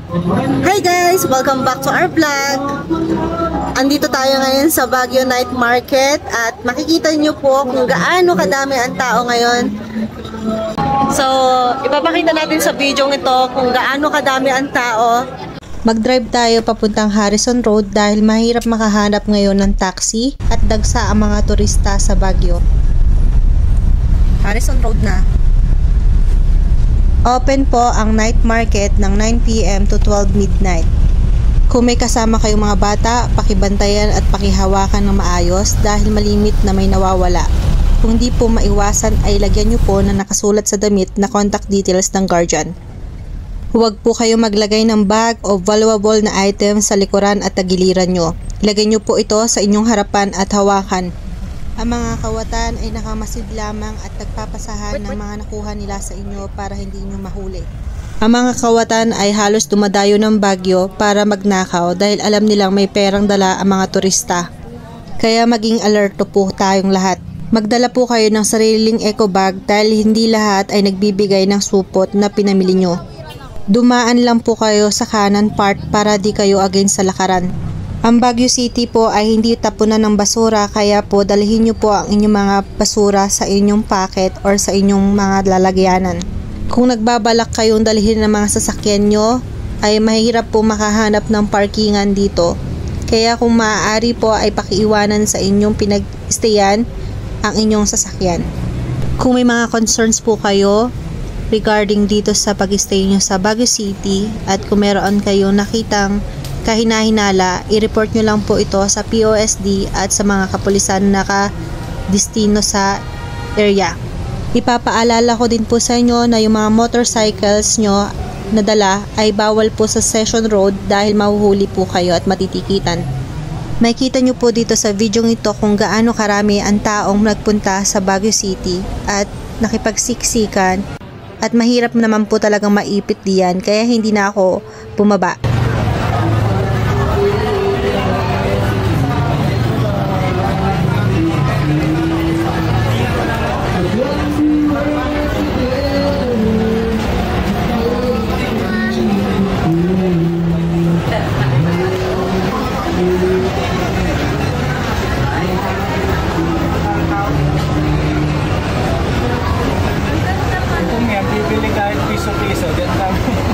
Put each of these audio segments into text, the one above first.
Hi guys! Welcome back to our vlog. Andito tayo ngayon sa Baguio Night Market at makikita nyo po kung gaano kadami ang tao ngayon. So, ipapakita natin sa video ito kung gaano kadami ang tao. Mag-drive tayo papuntang Harrison Road dahil mahirap makahanap ngayon ng taxi at dagsa ang mga turista sa Baguio. Harrison Road na. Open po ang night market ng 9 PM to 12 midnight. Kung may kasama kayong mga bata, pakibantayan at pakihawakan ng maayos dahil malimit na may nawawala. Kung di po maiwasan ay lagyan nyo po na nakasulat sa damit na contact details ng guardian. Huwag po kayo maglagay ng bag o valuable na item sa likuran at tagiliran nyo. Ilagay nyo po ito sa inyong harapan at hawakan. Ang mga kawatan ay nakamasid lamang at nagpapasahan ng mga nakuha nila sa inyo para hindi nyo mahuli. Ang mga kawatan ay halos dumadayo ng Baguio para magnakaw dahil alam nilang may perang dala ang mga turista. Kaya maging alerto po tayong lahat. Magdala po kayo ng sariling eco bag dahil hindi lahat ay nagbibigay ng supot na pinamili nyo. Dumaan lang po kayo sa kanan part para di kayo against sa lakaran. Ang Baguio City po ay hindi tapunan ng basura kaya po dalhin nyo po ang inyong mga basura sa inyong packet or sa inyong mga lalagyanan. Kung nagbabalak kayong dalhin ng mga sasakyan nyo ay mahirap po makahanap ng parkingan dito. Kaya kung maaari po ay pakiiwanan sa inyong pinag-stayan ang inyong sasakyan. Kung may mga concerns po kayo regarding dito sa pag-stay nyo sa Baguio City at kung meron kayong nakitang kahina-hinala, i-report nyo lang po ito sa POSD at sa mga kapulisan na nakadistino sa area. Ipapaalala ko din po sa inyo na yung mga motorcycles nyo na dala ay bawal po sa Session Road dahil mahuhuli po kayo at matitikitan. Makikita nyo po dito sa video ito kung gaano karami ang taong nagpunta sa Baguio City at nakipagsiksikan at mahirap naman po talagang maipit diyan kaya hindi na ako bumaba. Bibili kahit piso-piso, ganda mo.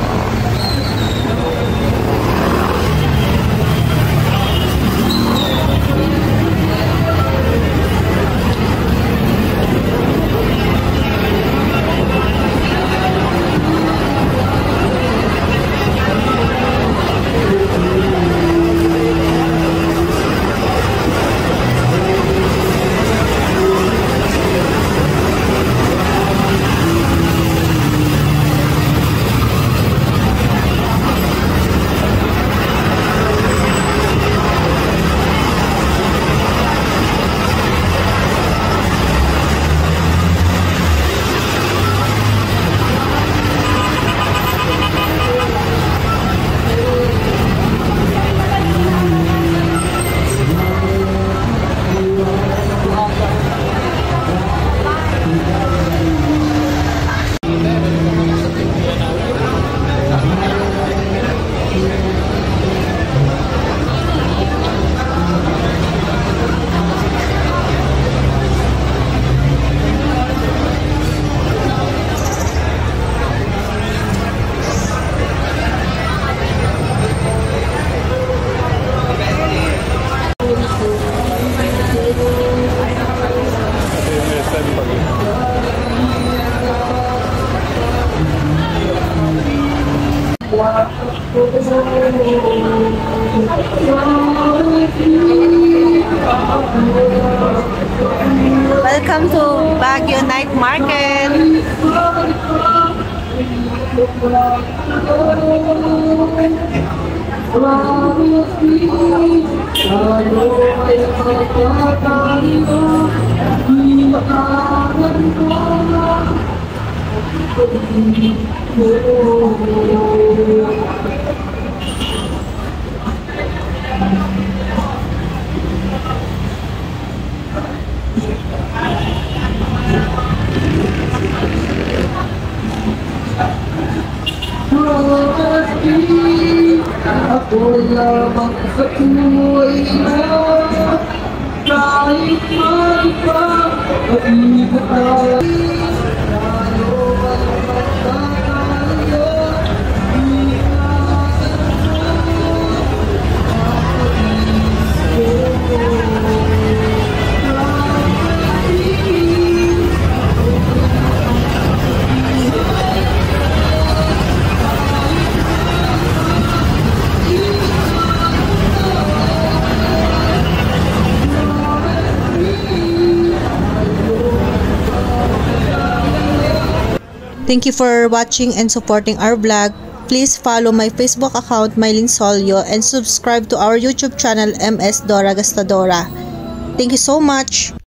Welcome to Baguio Night Market. Ako lamang sa tuloy na kahit man pa pag-ibig tayo tayo ang magkakayo Thank you for watching and supporting our vlog. Please follow my Facebook account, Mylene Solyo, and subscribe to our YouTube channel, MS Dora Gastadora. Thank you so much!